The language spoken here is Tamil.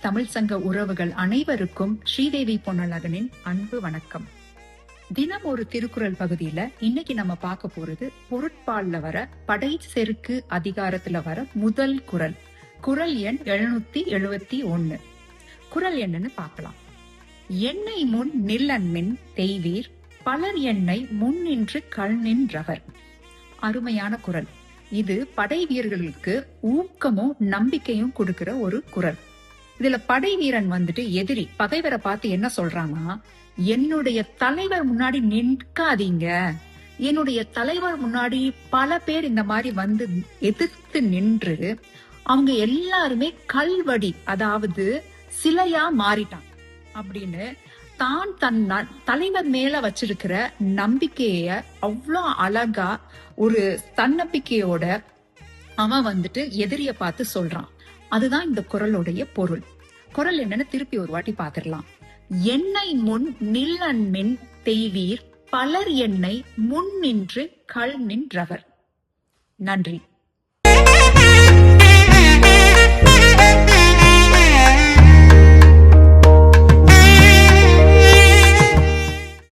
தமிழ் சங்க உறவுகள் அனைவருக்கும் ஸ்ரீதேவி பொன்னழகனின் அன்பு வணக்கம். தினம் ஒரு திருக்குறள் பகுதியில இன்னைக்கு நம்ம பார்க்க போறது பொருட்பால்ல வர படை செருக்கு அதிகாரத்துல வர முதல் குறள். குறள் எண் 771. குறள் என்னன்னு பார்க்கலாம். எண்ணெய் முன் நில்லன்மின் தெய்வீர் பலர் எண்ணெய் முன் நின்று கல் நின்றவர். அருமையான குறள். இது படை வீரர்களுக்கு ஊக்கமும் நம்பிக்கையும் கொடுக்கிற ஒரு குறள். இதுல படை வீரன் எதிரி பகைவரை பார்த்து என்ன சொல்றான்னா, என்னுடைய தலைவர் முன்னாடி நிற்காதீங்க, என்னுடைய தலைவர் முன்னாடி பல பேர் இந்த மாதிரி எதிர்த்து நின்று அவங்க எல்லாருமே கல்வடி, அதாவது சிலையா மாறிட்டாங்க அப்படின்னு தான் தன் தலைவர் மேல வச்சிருக்கிற நம்பிக்கைய அவ்வளோ அழகா ஒரு தன்னம்பிக்கையோட அவன் எதிரிய பார்த்து சொல்றான். அதுதான் இந்த குறளுடைய பொருள். குறள் என்னன்னு திருப்பி ஒரு வாட்டி பாத்துடலாம். எண்ணெய் முன் நில்லன்மின் தெய்வீர் பலர் எண்ணெய் முன் நின்று கல் நின்றவர். நன்றி.